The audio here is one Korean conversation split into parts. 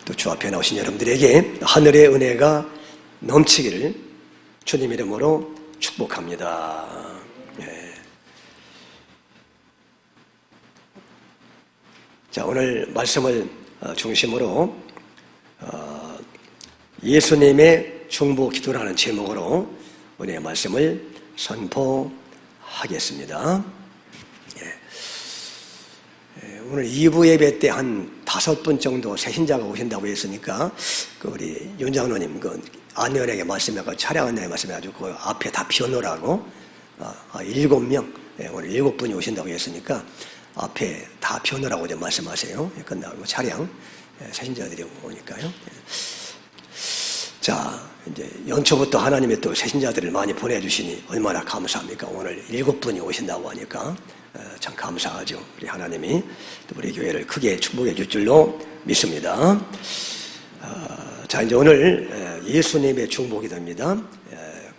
또 주 앞에 나오신 여러분들에게 하늘의 은혜가 넘치기를 주님 이름으로 축복합니다. 자, 오늘 말씀을 중심으로 예수님의 중보 기도라는 제목으로 은혜의 말씀을 선포하겠습니다. 오늘 2부 예배 때 한 5분 정도 새신자가 오신다고 했으니까 우리 윤 장로님 안내원에게 말씀해가지고 차량 안내에 말씀해가지고 그 앞에 다 비워놓으라고 7명 오늘 7분이 오신다고 했으니까 앞에 다 비워놓으라고 좀 말씀하세요. 끝나고 차량 새신자들이 오니까요. 자, 이제 연초부터 하나님의 또 새신자들을 많이 보내주시니 얼마나 감사합니까? 오늘 7분이 오신다고 하니까 참 감사하죠. 우리 하나님이 또 우리 교회를 크게 축복해 줄 줄로 믿습니다. 자, 이제 오늘 예수님의 중보기도입니다.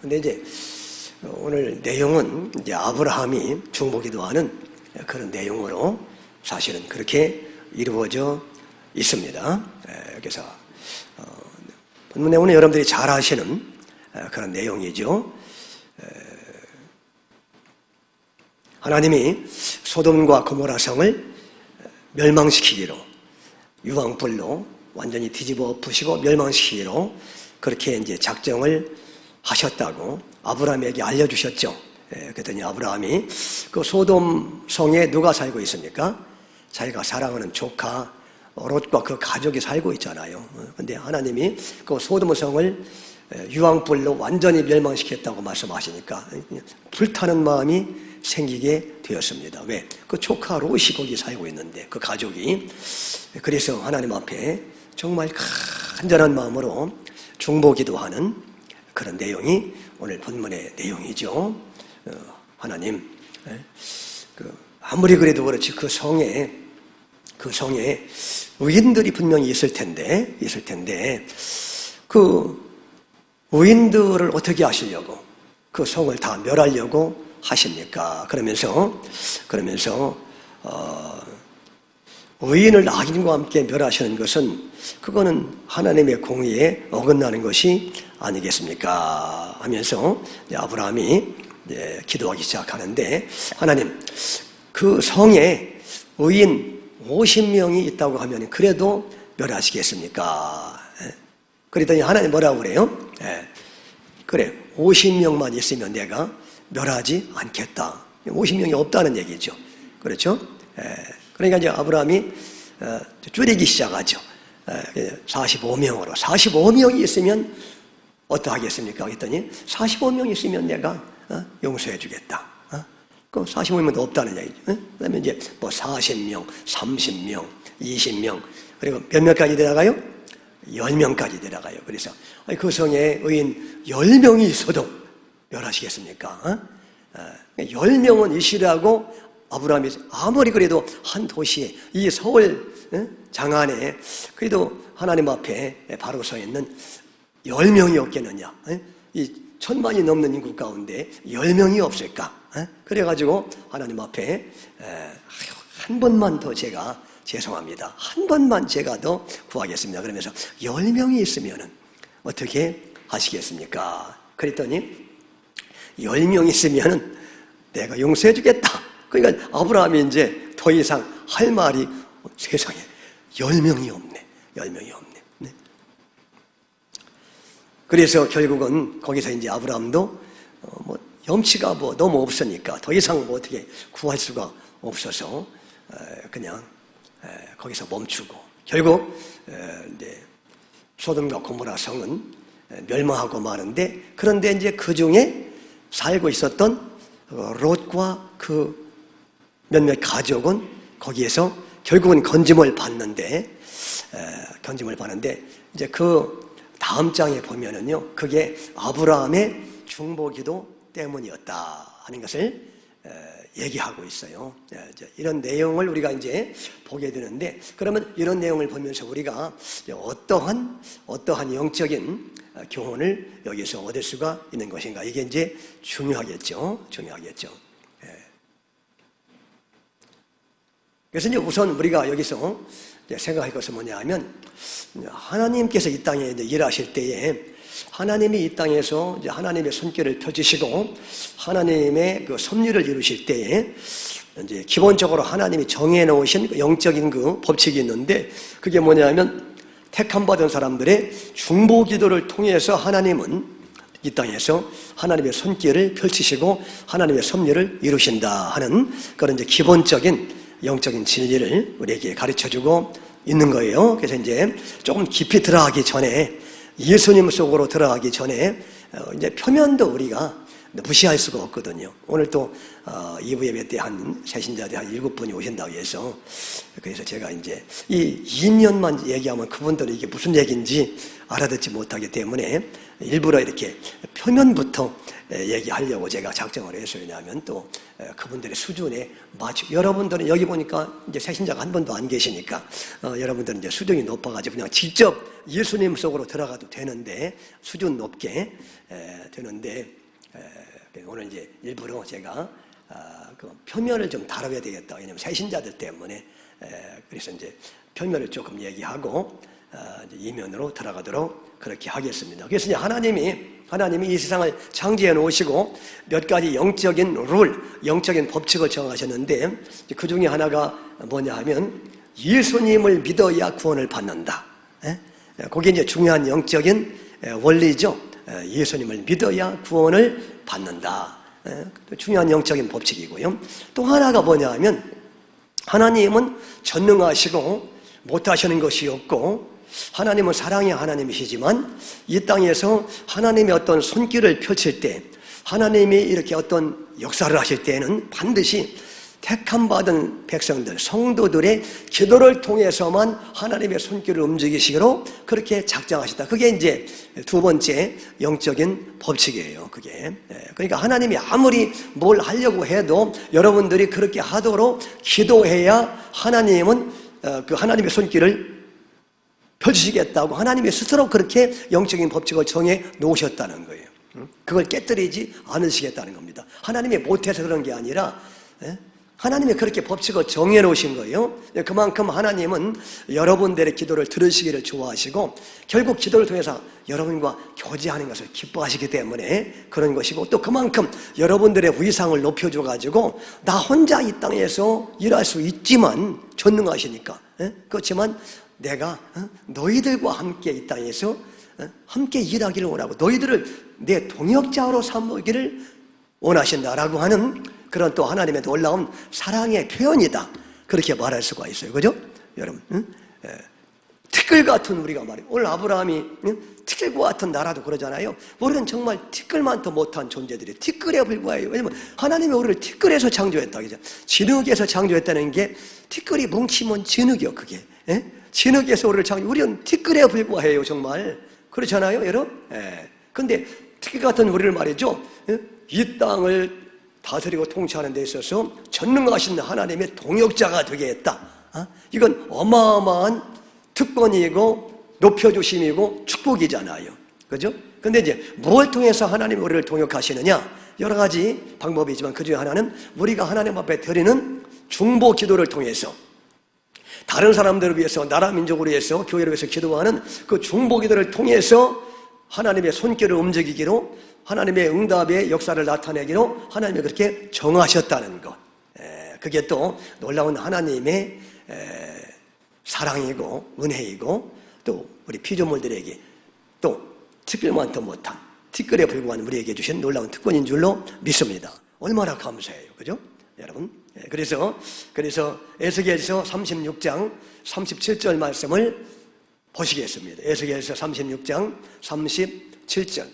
근데 이제 오늘 내용은 이제 아브라함이 중보기도하는 그런 내용으로 사실은 그렇게 이루어져 있습니다. 그래서 본문 내용은 여러분들이 잘 아시는 그런 내용이죠. 하나님이 소돔과 고모라 성을 멸망시키기로 유황불로 완전히 뒤집어 엎으시고 멸망시키기로 그렇게 이제 작정을 하셨다고 아브라함에게 알려주셨죠. 그랬더니 아브라함이 그 소돔 성에 누가 살고 있습니까? 자기가 사랑하는 조카 롯과 그 가족이 살고 있잖아요. 근데 하나님이 그 소돔 성을 유황불로 완전히 멸망시켰다고 말씀하시니까 불타는 마음이 생기게 되었습니다. 왜? 그 조카 롯이 거기 살고 있는데 그 가족이. 그래서 하나님 앞에 정말 간절한 마음으로 중보기도하는 그런 내용이 오늘 본문의 내용이죠. 하나님, 아무리 그래도 그렇지 그 성에 의인들이 분명히 있을 텐데 그 의인들을 어떻게 하시려고 그 성을 다 멸하려고 하십니까? 그러면서 의인을 악인과 함께 멸하시는 것은 그거는 하나님의 공의에 어긋나는 것이 아니겠습니까? 하면서 아브라함이 기도하기 시작하는데 하나님 그 성에 의인 50명이 있다고 하면 그래도 멸하시겠습니까? 그랬더니 하나님 뭐라고 그래요? 그래 50명만 있으면 내가 멸하지 않겠다. 50명이 없다는 얘기죠. 그렇죠? 그러니까 이제 아브라함이 줄이기 시작하죠. 45명으로. 45명이 있으면 어떠하겠습니까? 그랬더니 45명이 있으면 내가 용서해 주겠다. 그 45명도 없다는 얘기죠. 그 다음에 이제 뭐 40명, 30명, 20명, 그리고 몇 명까지 내려가요? 10명까지 내려가요. 그래서 그 성에 의인 10명이 있어도 멸하시겠습니까? 10명은 있으라고 아브라함이 아무리 그래도 한 도시에 이 서울 장안에 그래도 하나님 앞에 바로 서 있는 10명이 없겠느냐? 이 1000만이 넘는 인구 가운데 10명이 없을까? 그래가지고 하나님 앞에 한 번만 더 제가 죄송합니다. 한 번만 제가 더 구하겠습니다. 그러면서 10명이 있으면 어떻게 하시겠습니까? 그랬더니 10명 있으면 내가 용서해 주겠다. 그러니까 아브라함이 이제 더 이상 할 말이 세상에 10명이 없네. 10명이 없네. 네. 그래서 결국은 거기서 이제 아브라함도 염치가 너무 없으니까 더 이상 어떻게 구할 수가 없어서 그냥 거기서 멈추고 결국 이제 소돔과 고모라 성은 멸망하고 마는데 그런데 이제 그 중에 살고 있었던 롯과 그 몇몇 가족은 거기에서 결국은 건짐을 받는데 이제 그 다음 장에 보면은요 그게 아브라함의 중보기도 때문이었다 하는 것을 얘기하고 있어요. 이런 내용을 우리가 이제 보게 되는데 그러면 이런 내용을 보면서 우리가 어떠한 영적인 교훈을 여기서 얻을 수가 있는 것인가 이게 이제 중요하겠죠. 그래서 이제 우선 우리가 여기서 생각할 것은 뭐냐 하면 하나님께서 이 땅에 이제 일하실 때에 하나님이 이 땅에서 이제 하나님의 손길을 펴주시고 하나님의 그 섭리를 이루실 때에 이제 기본적으로 하나님이 정해 놓으신 그 영적인 그 법칙이 있는데 그게 뭐냐면 택함 받은 사람들의 중보 기도를 통해서 하나님은 이 땅에서 하나님의 손길을 펼치시고 하나님의 섭리를 이루신다 하는 그런 이제 기본적인 영적인 진리를 우리에게 가르쳐주고 있는 거예요. 그래서 이제 조금 깊이 들어가기 전에 예수님 속으로 들어가기 전에 이제 표면도 우리가 무시할 수가 없거든요. 오늘 또 2부 예배 때 한 새신자들 한 7분이 오신다고 해서 그래서 제가 이제 이 2년만 얘기하면 그분들은 이게 무슨 얘기인지 알아듣지 못하기 때문에 일부러 이렇게 표면부터 얘기하려고 제가 작정을 했어요. 왜냐하면 또 그분들의 수준에 맞추. 여러분들은 여기 보니까 이제 새신자가 한 분도 안 계시니까 여러분들은 이제 수준이 높아가지고 그냥 직접 예수님 속으로 들어가도 되는데 수준 높게 되는데 오늘 이제 일부러 제가 그 표면을 좀 다뤄야 되겠다. 왜냐하면 새신자들 때문에 그래서 이제 표면을 조금 얘기하고 이제 이면으로 들어가도록 그렇게 하겠습니다. 그래서 이제 하나님이 이 세상을 창조해 놓으시고 몇 가지 영적인 룰, 영적인 법칙을 정하셨는데 그 중에 하나가 뭐냐 하면 예수님을 믿어야 구원을 받는다. 그게 이제 중요한 영적인 원리죠. 예수님을 믿어야 구원을 받는다. 중요한 영적인 법칙이고요. 또 하나가 뭐냐 하면 하나님은 전능하시고 못하시는 것이 없고 하나님은 사랑의 하나님이시지만 이 땅에서 하나님의 어떤 손길을 펼칠 때 하나님이 이렇게 어떤 역사를 하실 때에는 반드시 택함받은 백성들, 성도들의 기도를 통해서만 하나님의 손길을 움직이시기로 그렇게 작정하셨다. 그게 이제 두 번째 영적인 법칙이에요. 그게. 그러니까 하나님이 아무리 뭘 하려고 해도 여러분들이 그렇게 하도록 기도해야 하나님은 그 하나님의 손길을 펴주시겠다고 하나님이 스스로 그렇게 영적인 법칙을 정해 놓으셨다는 거예요. 그걸 깨뜨리지 않으시겠다는 겁니다. 하나님이 못해서 그런 게 아니라 하나님이 그렇게 법칙을 정해 놓으신 거예요. 그만큼 하나님은 여러분들의 기도를 들으시기를 좋아하시고 결국 기도를 통해서 여러분과 교제하는 것을 기뻐하시기 때문에 그런 것이고 또 그만큼 여러분들의 위상을 높여줘가지고 나 혼자 이 땅에서 일할 수 있지만 전능하시니까 그렇지만 내가 너희들과 함께 이 땅에서 함께 일하기를 원하고 너희들을 내 동역자로 삼기를 원하신다라고 하는 그런 또 하나님의 놀라운 사랑의 표현이다. 그렇게 말할 수가 있어요. 그죠? 여러분. 티끌 같은 우리가 말이에요. 오늘 아브라함이 티끌과 같은 나라도 그러잖아요. 우리는 정말 티끌만도 못한 존재들이 티끌에 불과해요. 왜냐면 하나님이 우리를 티끌에서 창조했다. 그죠? 진흙에서 창조했다는 게 티끌이 뭉치면 진흙이요. 그게. 진흙에서 우리를 창조. 우리는 티끌에 불과해요. 정말. 그렇잖아요. 여러분. 근데 티끌 같은 우리를 말이죠. 이 땅을 다스리고 통치하는 데 있어서 전능하신 하나님의 동역자가 되게 했다. 이건 어마어마한 특권이고 높여주심이고 축복이잖아요. 그죠? 근데 이제 뭘 통해서 하나님이 우리를 동역하시느냐? 여러 가지 방법이 있지만 그 중에 하나는 우리가 하나님 앞에 드리는 중보 기도를 통해서 다른 사람들을 위해서 나라 민족을 위해서 교회를 위해서 기도하는 그 중보 기도를 통해서 하나님의 손길을 움직이기로 하나님의 응답의 역사를 나타내기로 하나님이 그렇게 정하셨다는 것. 그게 또 놀라운 하나님의 사랑이고 은혜이고 또 우리 피조물들에게 또 티끌만도 못한 티끌에 불과한 우리에게 주신 놀라운 특권인 줄로 믿습니다. 얼마나 감사해요. 그죠? 여러분. 그래서 에스겔서 36장 37절 말씀을 보시겠습니다. 에스겔서 36장 37절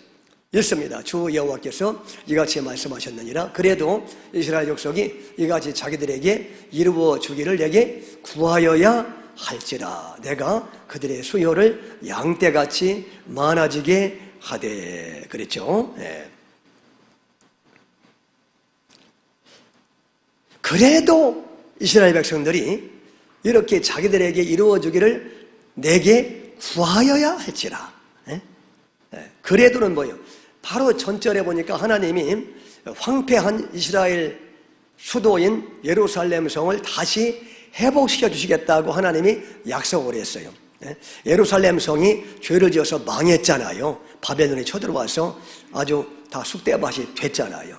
읽습니다. 주 여호와께서 이같이 말씀하셨느니라. 그래도 이스라엘 족속이 이같이 자기들에게 이루어 주기를 내게 구하여야 할지라. 내가 그들의 수요를 양떼같이 많아지게 하되. 그랬죠. 그래도 이스라엘 백성들이 이렇게 자기들에게 이루어 주기를 내게 구하여야 할지라. 그래도는 뭐예요? 바로 전절에 보니까 하나님이 황폐한 이스라엘 수도인 예루살렘 성을 다시 회복시켜 주시겠다고 하나님이 약속을 했어요. 예루살렘 성이 죄를 지어서 망했잖아요. 바벨론이 쳐들어와서 아주 다 쑥대밭이 됐잖아요.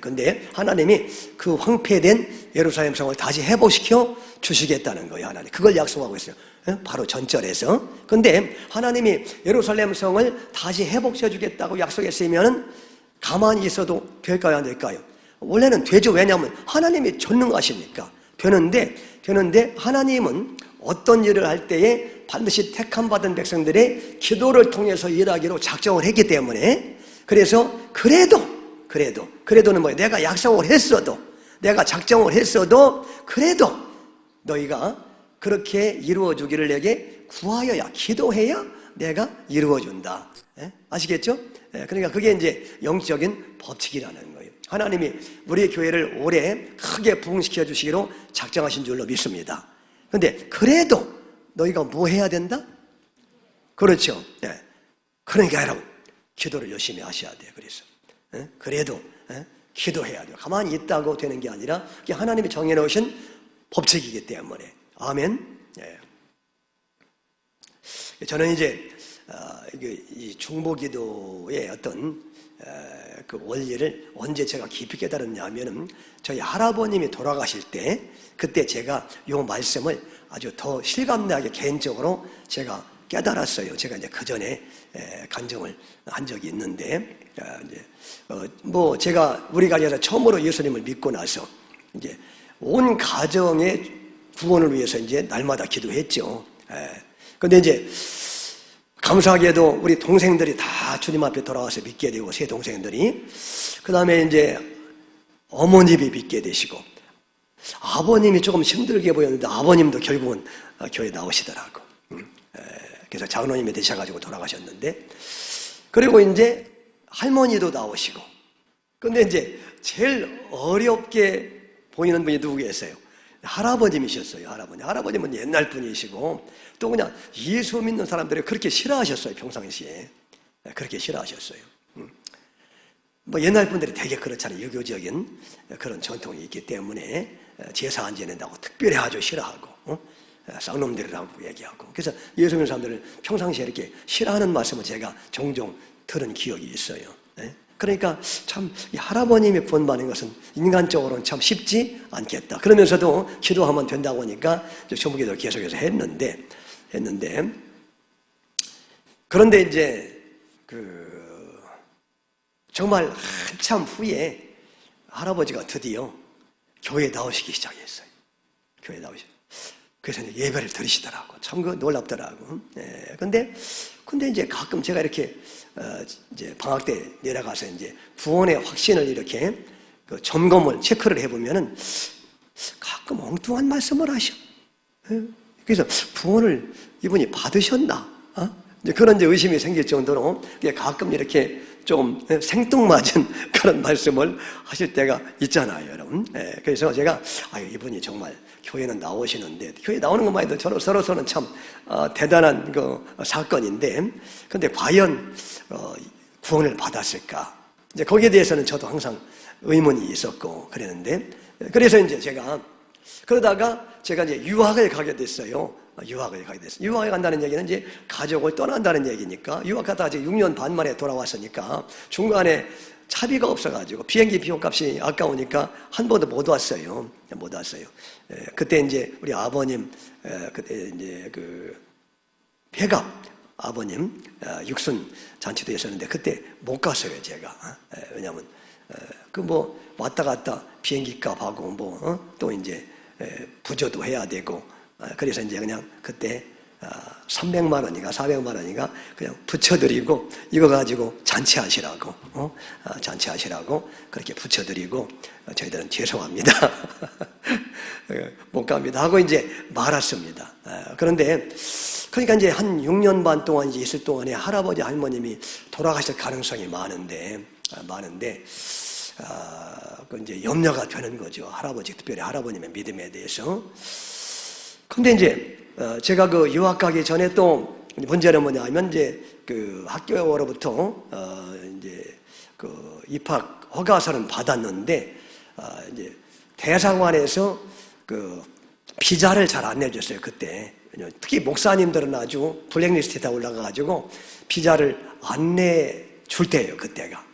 근데 하나님이 그 황폐된 예루살렘 성을 다시 회복시켜 주시겠다는 거예요. 하나님 그걸 약속하고 있어요. 바로 전절에서. 근데 하나님이 예루살렘 성을 다시 회복시켜 주겠다고 약속했으면 가만히 있어도 될까요, 안 될까요? 원래는 되죠. 왜냐하면 하나님이 전능하시니까 되는데 하나님은 어떤 일을 할 때에 반드시 택함 받은 백성들의 기도를 통해서 일하기로 작정을 했기 때문에, 그래서 그래도는 뭐예요? 내가 약속을 했어도, 내가 작정을 했어도 그래도 너희가 그렇게 이루어주기를 내게 구하여야, 기도해야 내가 이루어준다. 아시겠죠? 그러니까 그게 이제 영적인 법칙이라는 거예요. 하나님이 우리 교회를 오래 크게 부흥시켜 주시기로 작정하신 줄로 믿습니다. 근데 그래도 너희가 뭐 해야 된다? 그렇죠. 그러니까 여러분 기도를 열심히 하셔야 돼요. 그래서 그래도 기도해야 돼요. 가만히 있다고 되는 게 아니라 그게 하나님이 정해놓으신 법칙이기 때문에. 아멘. 저는 이제 이 중보기도의 어떤 그 원리를 언제 제가 깊이 깨달았냐면은 저희 할아버님이 돌아가실 때, 그때 제가 이 말씀을 아주 더 실감나게 개인적으로 제가 깨달았어요. 제가 이제 그 전에 간증을 한 적이 있는데, 뭐 제가 우리 가정에서 처음으로 예수님을 믿고 나서 이제 온 가정의 구원을 위해서 이제 날마다 기도했죠. 근데 이제 감사하게도 우리 동생들이 다 주님 앞에 돌아와서 믿게 되고, 세 동생들이, 그 다음에 이제 어머님이 믿게 되시고, 아버님이 조금 힘들게 보였는데 아버님도 결국은 교회 나오시더라고. 그래서 장로님이 되셔가지고 돌아가셨는데, 그리고 이제 할머니도 나오시고. 근데 이제 제일 어렵게 보이는 분이 누구겠어요? 할아버님이셨어요. 할아버님은 옛날 분이시고, 또 그냥 예수 믿는 사람들이 그렇게 싫어하셨어요. 평상시에 그렇게 싫어하셨어요. 뭐 옛날 분들이 되게 그렇잖아요. 유교적인 그런 전통이 있기 때문에 제사 안 지낸다고 특별히 아주 싫어하고, 쌍놈들이라고 얘기하고. 그래서 예수 믿는 사람들을 평상시에 이렇게 싫어하는 말씀을 제가 종종 들은 기억이 있어요. 그러니까 참 이 할아버님이 구원받는 것은 인간적으로는 참 쉽지 않겠다. 그러면서도 기도하면 된다고 하니까 중보기도를 계속해서 했는데 그런데 이제 정말 한참 후에 할아버지가 드디어 교회에 나오시기 시작했어요. 교회에 나오시고. 그래서 이제 예배를 드리시더라고. 참 놀랍더라고. 근데 이제 가끔 제가 이렇게 이제 방학 때 내려가서 이제 구원의 확신을 이렇게 점검을 체크를 해보면은 가끔 엉뚱한 말씀을 하셔. 그래서 구원을 이분이 받으셨나? 이제 그런 이제 의심이 생길 정도로 가끔 이렇게 좀 생뚱맞은 그런 말씀을 하실 때가 있잖아요, 여러분. 그래서 제가 이분이 정말 교회는 나오시는데, 교회 나오는 것만 해도 서로서는 참 대단한 그 사건인데, 근데 과연 구원을 받았을까? 이제 거기에 대해서는 저도 항상 의문이 있었고 그랬는데, 그래서 이제 그러다가 제가 이제 유학을 가게 됐어요. 유학을 간다는 얘기는 이제 가족을 떠난다는 얘기니까, 유학 갔다가 이제 6년 반 만에 돌아왔으니까 중간에 차비가 없어가지고 비행기 비용값이 아까우니까 한 번도 못 왔어요. 그때 이제 우리 아버님, 그때 이제 회갑 아버님 육순 잔치도 있었는데 그때 못 갔어요, 제가. 왜냐면 뭐 왔다 갔다 비행기 값하고 또 이제 부조도 해야 되고, 그래서 이제 그냥 그때 300만 원인가 400만 원인가 그냥 붙여드리고, 이거 가지고 잔치하시라고 그렇게 붙여드리고, 저희들은 죄송합니다. 못 갑니다 하고 이제 말았습니다. 그런데 그러니까 이제 한 6년 반 동안 이제 있을 동안에 할아버지 할머님이 돌아가실 가능성이 많은데 그 이제 염려가 되는 거죠. 특별히 할아버님의 믿음에 대해서. 근데 이제 제가 유학 가기 전에 또 문제는 뭐냐면, 이제 학교로부터 이제 입학 허가서는 받았는데 이제 대사관에서 비자를 잘 안 내줬어요, 그때. 특히 목사님들은 아주 블랙리스트에 올라가가지고 비자를 안 내줄 때예요, 그때가.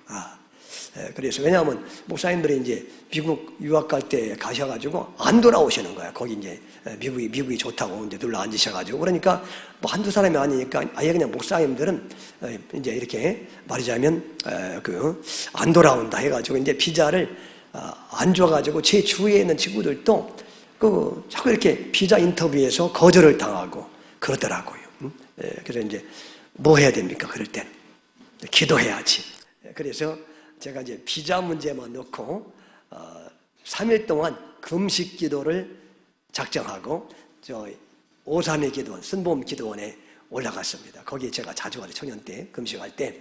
그래서 왜냐하면 목사님들이 이제 미국 유학 갈 때 가셔가지고 안 돌아오시는 거야. 거기 이제 미국이 좋다고 이제 눌러 앉으셔가지고. 그러니까 뭐 한두 사람이 아니니까 아예 그냥 목사님들은 이제 이렇게 말하자면 안 돌아온다 해가지고 이제 비자를 안 줘가지고 제 주위에 있는 친구들도 자꾸 이렇게 비자 인터뷰에서 거절을 당하고 그러더라고요. 그래서 이제 뭐 해야 됩니까? 그럴 때는 기도해야지. 그래서 제가 이제 비자 문제만 놓고 3일 동안 금식 기도를 작정하고 저 오삼의 기도원, 순복음 기도원에 올라갔습니다. 거기에 제가 자주 가요. 청년 때 금식할 때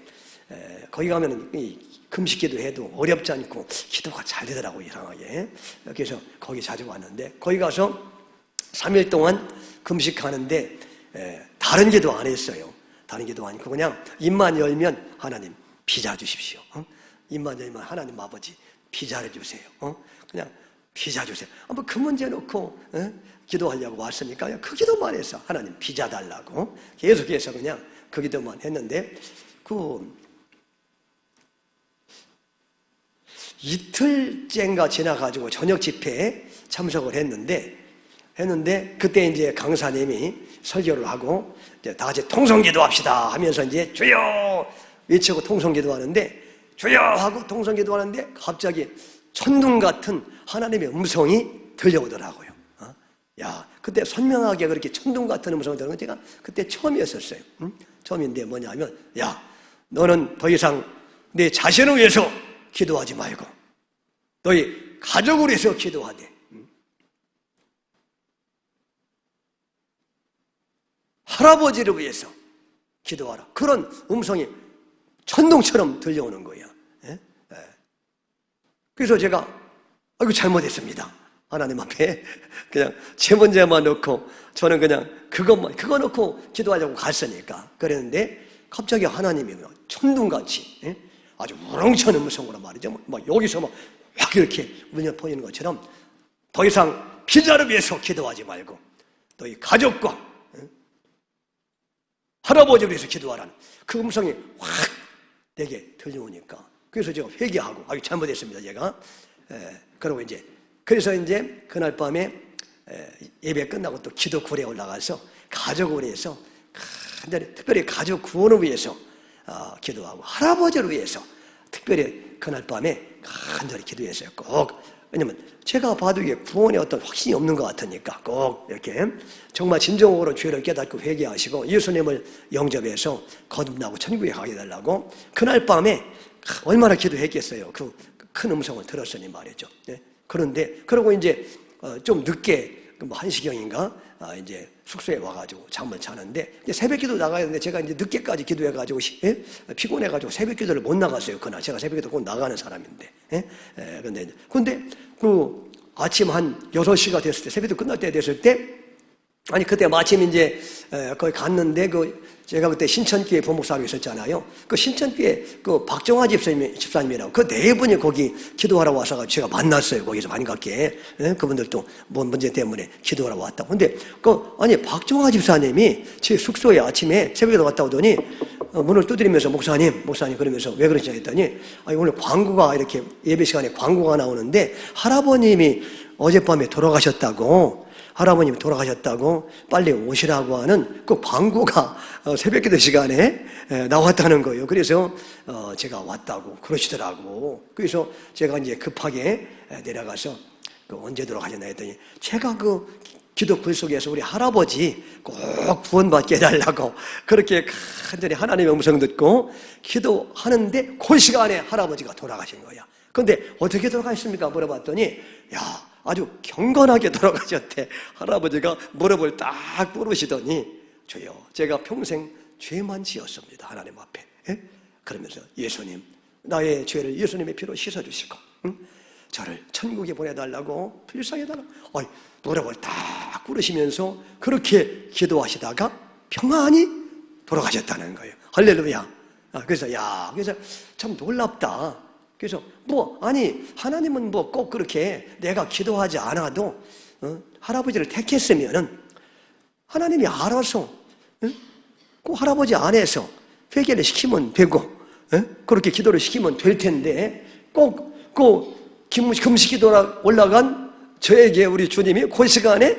거기 가면은 이 금식 기도해도 어렵지 않고 기도가 잘 되더라고요, 이상하게. 그래서 거기 자주 왔는데 거기 가서 3일 동안 금식하는데 다른 기도 안 했어요. 다른 기도 아니고 그냥 입만 열면 하나님 비자 주십시오. 입만 열면 하나님 아버지 비자를 주세요. 그냥 비자 주세요. 뭐 그 문제 놓고 기도하려고 왔으니까 그냥 그 기도만 해서 하나님 비자 달라고 계속해서 그냥 그 기도만 했는데 이틀째인가 지나가지고 저녁 집회에 참석을 했는데 그때 이제 강사님이 설교를 하고 이제 다 같이 통성기도 합시다 하면서 이제 주여 외치고 통성기도 하는데 주여 하고 통성기도 하는데 갑자기 천둥 같은 하나님의 음성이 들려오더라고요. 그때 선명하게 그렇게 천둥 같은 음성이 들려오는 건 제가 그때 처음이었었어요. 처음인데 뭐냐면 너는 더 이상 내 자신을 위해서 기도하지 말고 너희 가족을 위해서 기도하되 할아버지를 위해서 기도하라. 그런 음성이 천둥처럼 들려오는 거예요. 그래서 제가 아이고 잘못했습니다. 하나님 앞에 그냥 제 문제만 놓고 저는 그냥 그거 놓고 기도하려고 갔으니까 그랬는데 갑자기 하나님이 천둥같이 아주 우렁찬 음성으로 말이죠. 막 여기서 막 이렇게 울려 퍼지는 것처럼 더 이상 비자를 위해서 기도하지 말고 너희 가족과 할아버지를 위해서 기도하라는 그 음성이 확 내게 들려오니까 그래서 제가 회개하고 아유 잘못했습니다 제가. 그러고 그래서 이제 그날 밤에 예배 끝나고 또 기도 굴에 올라가서 가족을 위해서 간절히 특별히 가족 구원을 위해서 기도하고 할아버지를 위해서 특별히 그날 밤에 간절히 기도했어요. 꼭 왜냐면 제가 봐도 이게 구원에 어떤 확신이 없는 것 같으니까 꼭 이렇게 정말 진정으로 죄를 깨닫고 회개하시고 예수님을 영접해서 거듭나고 천국에 가게 해달라고 그날 밤에 얼마나 기도했겠어요. 그 큰 음성을 들었으니 말이죠. 그런데 그러고 이제 좀 늦게 뭐 1시경인가 이제 숙소에 와가지고 잠을 자는데 이제 새벽기도 나가야 되는데 제가 이제 늦게까지 기도해가지고 피곤해가지고 새벽기도를 못 나갔어요. 그날 제가 새벽기도 꼭 나가는 사람인데. 근데 그 아침 한 6시가 됐을 때 새벽기도 끝날 때 됐을 때 그때 마침 이제 거기 갔는데 제가 그때 신천교회 본목사로 있었잖아요. 그 신천교회 박정화 집사님이라고 그 네 분이 거기 기도하러 와서 제가 만났어요. 거기서 반갑게. 그분들도 뭔 문제 때문에 기도하러 왔다고. 근데 박정화 집사님이 제 숙소에 아침에 새벽에 갔다 오더니 문을 두드리면서 목사님 그러면서 왜 그러시냐 했더니 오늘 광고가 이렇게 예배 시간에 광고가 나오는데 할아버님이 어젯밤에 돌아가셨다고 빨리 오시라고 하는 그 광고가 새벽기도 시간에 나왔다는 거예요. 그래서 제가 왔다고 그러시더라고. 그래서 제가 이제 급하게 내려가서 언제 돌아가셨나 했더니 제가 기도 글 속에서 우리 할아버지 꼭 구원받게 해달라고 그렇게 간절히 하나님의 음성 듣고 기도하는데 그 시간에 할아버지가 돌아가신 거야. 그런데 어떻게 돌아가셨습니까? 물어봤더니 아주 경건하게 돌아가셨대. 할아버지가 무릎을 딱 꿇으시더니 주여 제가 평생 죄만 지었습니다. 하나님 앞에. 그러면서 예수님 나의 죄를 예수님의 피로 씻어주시고 저를 천국에 보내달라고 불쌍해달라고 무릎을 딱 꿇으시면서 그렇게 기도하시다가 평안히 돌아가셨다는 거예요. 할렐루야. 그래서 참 놀랍다. 그래서 하나님은 꼭 그렇게 내가 기도하지 않아도 할아버지를 택했으면은 하나님이 알아서 그 할아버지 안에서 회개를 시키면 되고 그렇게 기도를 시키면 될 텐데 꼭 그 금식기도라 올라간 저에게 우리 주님이 그 시간에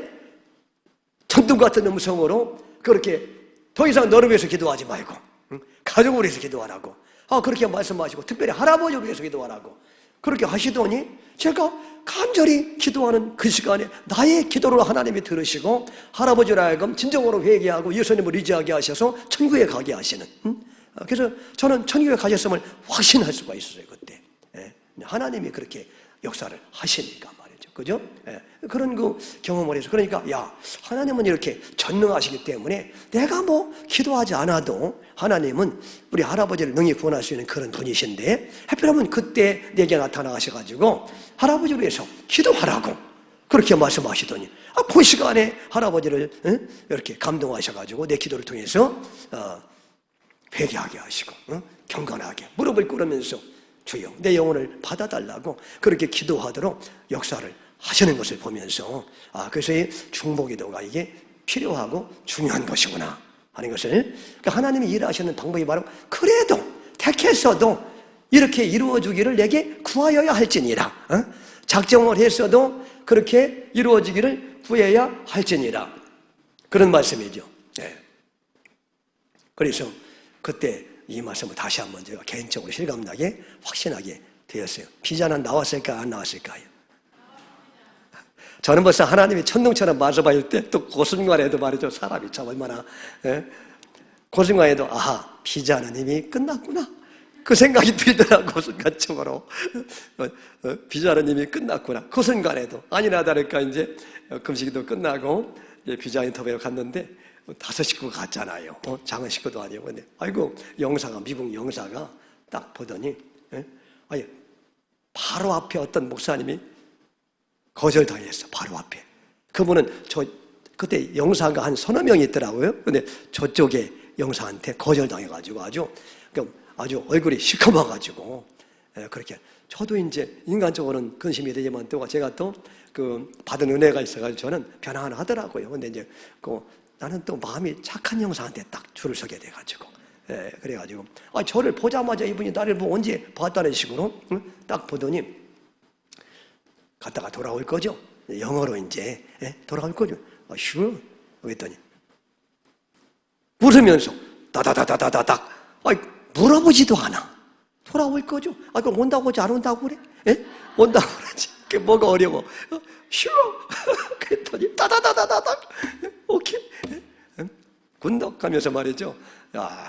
천둥 같은 음성으로 그렇게 더 이상 너를 위해서 기도하지 말고 가족을 위해서 기도하라고 그렇게 말씀하시고 특별히 할아버지를 위해서 기도하라고 그렇게 하시더니 제가 간절히 기도하는 그 시간에 나의 기도를 하나님이 들으시고 할아버지로 하여금 진정으로 회개하고 예수님을 의지하게 하셔서 천국에 가게 하시는 그래서 저는 천국에 가셨음을 확신할 수가 있었어요 그때. 하나님이 그렇게 역사를 하시니까 말이죠. 그죠? 그런 그 경험을 해서 그러니까 하나님은 이렇게 전능하시기 때문에 내가 뭐 기도하지 않아도 하나님은 우리 할아버지를 능히 구원할 수 있는 그런 분이신데 하필이면 그때 내게 나타나셔가지고 할아버지를 위해서 기도하라고 그렇게 말씀하시더니 그 시간에 할아버지를 이렇게 감동하셔가지고 내 기도를 통해서 회개하게 하시고 경건하게 무릎을 꿇으면서 주여 내 영혼을 받아달라고 그렇게 기도하도록 역사를 하시는 것을 보면서 그래서 이 중보기도가 이게 필요하고 중요한 것이구나 하는 것을 그러니까 하나님이 일하시는 방법이 바로 그래도 택했어도 이렇게 이루어지기를 내게 구하여야 할지니라 작정을 했어도 그렇게 이루어지기를 구해야 할지니라 그런 말씀이죠. 그래서 그때 이 말씀을 다시 한번 제가 개인적으로 실감나게 확신하게 되었어요. 비자는 나왔을까 안 나왔을까요? 저는 벌써 하나님이 천둥처럼 말씀하실 때 또 그 순간에도 말이죠. 사람이 참 얼마나 그 순간에도 비자는 이미 끝났구나 그 생각이 들더라고 순간적으로 비자는 이미 끝났구나 그 순간에도 아니나 다를까 이제 금식도 끝나고 이제 비자 인터뷰에 갔는데 5 식구가 갔잖아요. 작은 식구도 아니고. 근데, 영사가, 미국 영사가 딱 보더니, 바로 앞에 어떤 목사님이 거절당했어. 바로 앞에. 그분은 그때 영사가 한 3-4명이 있더라고요. 근데 저쪽에 영사한테 거절당해가지고 아주 얼굴이 시커머가지고, 그렇게. 저도 이제 인간적으로는 근심이 되지만 또 제가 또 받은 은혜가 있어가지고 저는 변화하더라고요. 근데 이제 나는 또 마음이 착한 형사한테 딱 줄을 서게 돼가지고 그래가지고 저를 보자마자 이분이 나를 뭐 언제 봤다는 식으로 딱 보더니 갔다가 돌아올 거죠. 영어로 이제 돌아올 거죠. sure 그랬더니 물으면서 다다다다다닥 물어보지도 않아. 돌아올 거죠. 그럼 온다고 하지 안 온다고 그래? 온다고 그러지. 그게 뭐가 어려워. sure 그랬더니 다다다다다닥 오케이. 군덕하면서 말이죠.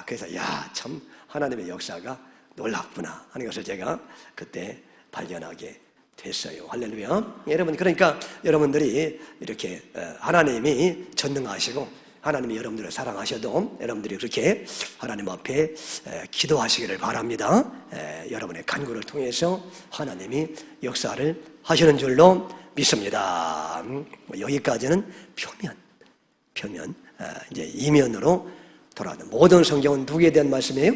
그래서 참 하나님의 역사가 놀랍구나 하는 것을 제가 그때 발견하게 됐어요. 할렐루야. 여러분 그러니까 여러분들이 이렇게 하나님이 전능하시고 하나님이 여러분들을 사랑하셔도 여러분들이 그렇게 하나님 앞에 기도하시기를 바랍니다. 여러분의 간구를 통해서 하나님이 역사를 하시는 줄로 믿습니다. 여기까지는 표면 이제 이면으로 돌아가는 모든 성경은 누구에 대한 말씀이에요?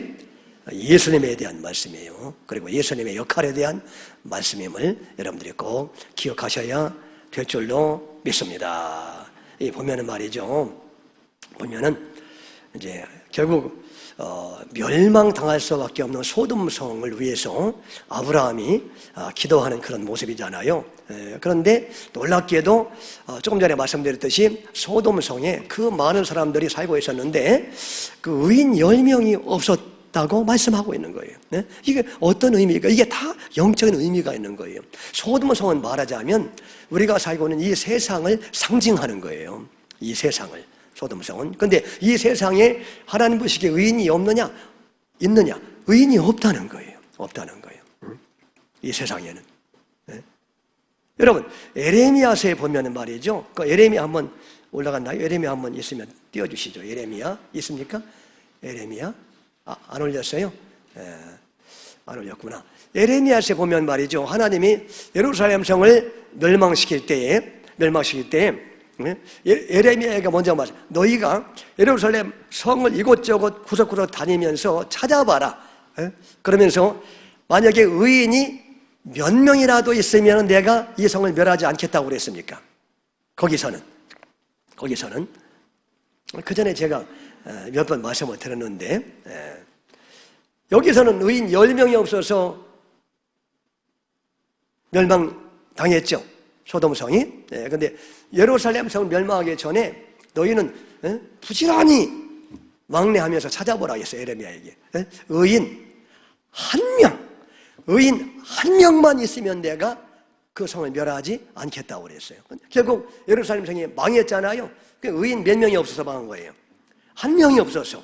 예수님에 대한 말씀이에요. 그리고 예수님의 역할에 대한 말씀임을 여러분들이 꼭 기억하셔야 될 줄로 믿습니다. 이 보면은 말이죠. 보면은 이제 결국 멸망당할 수밖에 없는 소돔성을 위해서 아브라함이 기도하는 그런 모습이잖아요. 그런데 놀랍게도 조금 전에 말씀드렸듯이 소돔성에 그 많은 사람들이 살고 있었는데 그 의인 10명이 없었다고 말씀하고 있는 거예요. 이게 어떤 의미일까? 이게 다 영적인 의미가 있는 거예요. 소돔성은 말하자면 우리가 살고 있는 이 세상을 상징하는 거예요. 이 세상을. 소돔성은. 근데 이 세상에 하나님 보시기에 의인이 없느냐? 있느냐? 의인이 없다는 거예요. 없다는 거예요. 이 세상에는. 여러분, 에레미야서에 보면은 말이죠. 그 에레미야 한번 올라갔나요? 에레미야 한번 있으면 띄워주시죠. 에레미야 있습니까? 에레미야? 안 올렸어요? 안 올렸구나. 에레미야서에 보면 말이죠. 하나님이 예루살렘 성을 멸망시킬 때에 에레미야가 먼저 말해. 너희가 예루살렘 성을 이곳저곳 구석구석 다니면서 찾아봐라. 그러면서 만약에 의인이 몇 명이라도 있으면 내가 이 성을 멸하지 않겠다고 그랬습니까? 거기서는 그 전에 제가 몇 번 말씀을 드렸는데, 여기서는 의인 10명이 없어서 멸망당했죠. 소돔성이. 근데 예루살렘 성 멸망하기 전에 너희는 부지런히 왕래하면서 찾아보라 했어요. 에레미야에게. 의인 한 명만 있으면 내가 그 성을 멸하지 않겠다고 그랬어요. 결국 예루살렘 성이 망했잖아요. 의인 몇 명이 없어서 망한 거예요. 한 명이 없어서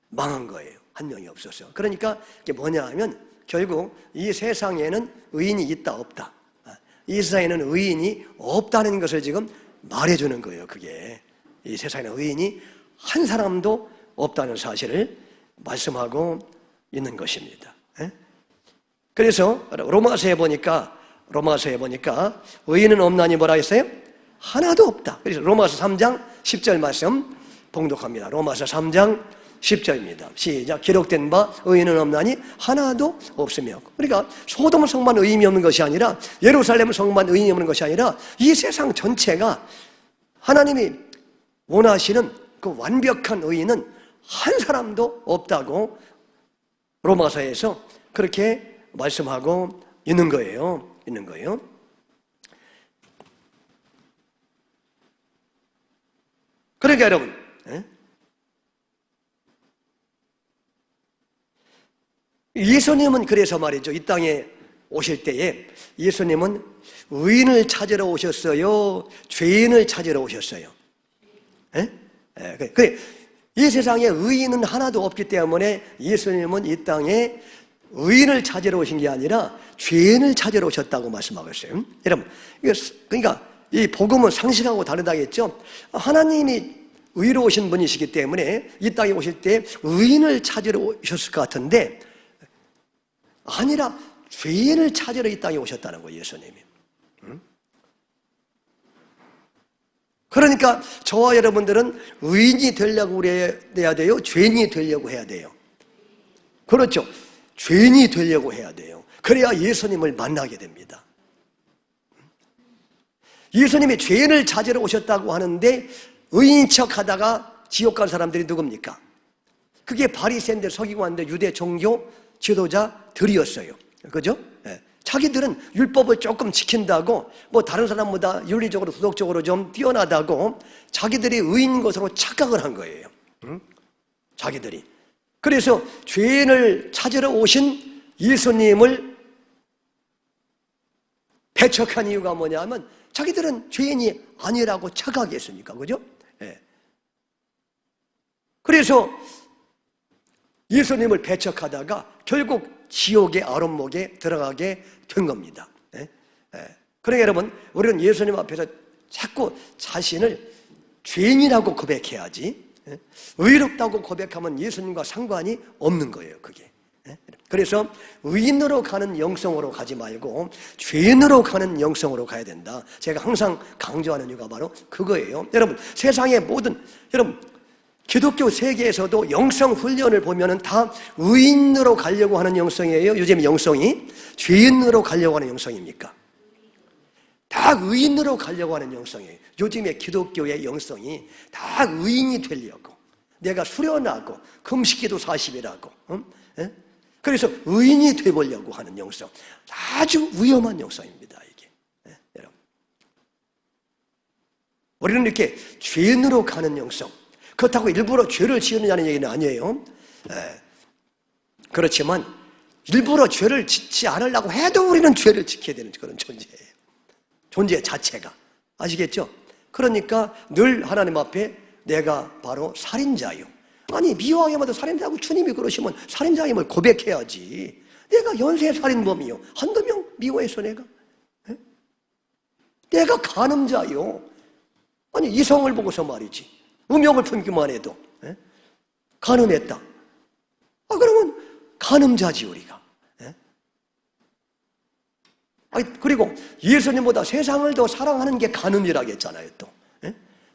망한 거예요. 한 명이 없어서. 그러니까 이게 뭐냐 하면 결국 이 세상에는 의인이 있다 없다. 이 세상에는 의인이 없다는 것을 지금 말해주는 거예요. 그게 이 세상에는 의인이 한 사람도 없다는 사실을 말씀하고 있는 것입니다. 그래서 로마서에 보니까 의인은 없나니 뭐라 했어요? 하나도 없다. 그래서 로마서 3장 10절 말씀 봉독합니다. 로마서 3장 10절입니다. 시작. 기록된 바 의인은 없나니 하나도 없으며. 그러니까 소돔 성만 의인이 없는 것이 아니라 예루살렘 성만 의인이 없는 것이 아니라 이 세상 전체가 하나님이 원하시는 그 완벽한 의인은 한 사람도 없다고 로마서에서 그렇게 말씀하고 있는 거예요. 그러니까 여러분, 예수님은 그래서 말이죠. 이 땅에 오실 때에 예수님은 의인을 찾으러 오셨어요? 죄인을 찾으러 오셨어요? 그래. 이 세상에 의인은 하나도 없기 때문에 예수님은 이 땅에 의인을 찾으러 오신 게 아니라 죄인을 찾으러 오셨다고 말씀하고 있어요. 여러분, 그러니까 이 복음은 상식하고 다르다겠죠. 하나님이 의로우신 분이시기 때문에 이 땅에 오실 때 의인을 찾으러 오셨을 것 같은데 아니라 죄인을 찾으러 이 땅에 오셨다는 거예요, 예수님이. 그러니까 저와 여러분들은 의인이 되려고 해야 돼요? 죄인이 되려고 해야 돼요? 그렇죠. 죄인이 되려고 해야 돼요. 그래야 예수님을 만나게 됩니다. 예수님이 죄인을 찾으러 오셨다고 하는데 의인인 척 하다가 지옥 간 사람들이 누굽니까? 그게 바리새인들, 서기관들, 유대 종교 지도자들이었어요. 그죠? 자기들은 율법을 조금 지킨다고 뭐 다른 사람보다 윤리적으로 도덕적으로 좀 뛰어나다고 자기들이 의인 것으로 착각을 한 거예요. 자기들이. 그래서 죄인을 찾으러 오신 예수님을 배척한 이유가 뭐냐면 자기들은 죄인이 아니라고 착각했으니까. 그죠? 그래서 예수님을 배척하다가 결국 지옥의 아론목에 들어가게 된 겁니다. 그러니까 여러분, 우리는 예수님 앞에서 자꾸 자신을 죄인이라고 고백해야지, 의롭다고 고백하면 예수님과 상관이 없는 거예요, 그게. 그래서 의인으로 가는 영성으로 가지 말고 죄인으로 가는 영성으로 가야 된다. 제가 항상 강조하는 이유가 바로 그거예요. 여러분, 세상의 모든, 여러분, 기독교 세계에서도 영성 훈련을 보면은 다 의인으로 가려고 하는 영성이에요? 요즘 영성이 죄인으로 가려고 하는 영성입니까? 다 의인으로 가려고 하는 영성이에요. 요즘의 기독교의 영성이 다 의인이 되려고, 내가 수련하고 금식기도 40일하고 그래서 의인이 되보려고 하는 영성, 아주 위험한 영성입니다, 이게. 여러분, 우리는 이렇게 죄인으로 가는 영성, 그렇다고 일부러 죄를 지으느냐는 얘기는 아니에요. 그렇지만 일부러 죄를 짓지 않으려고 해도 우리는 죄를 지켜야 되는 그런 존재예요. 존재 자체가. 아시겠죠? 그러니까 늘 하나님 앞에 내가 바로 살인자요. 아니, 미워하게마다 살인자고 주님이 그러시면 살인자임을 고백해야지. 내가 연쇄 살인범이요. 한두 명 미워했어, 내가? 내가 간음자요. 아니, 이성을 보고서 말이지. 음욕을 품기만 해도 간음했다. 그러면 간음자지, 우리가. 그리고 예수님보다 세상을 더 사랑하는 게 간음이라고 했잖아요, 또.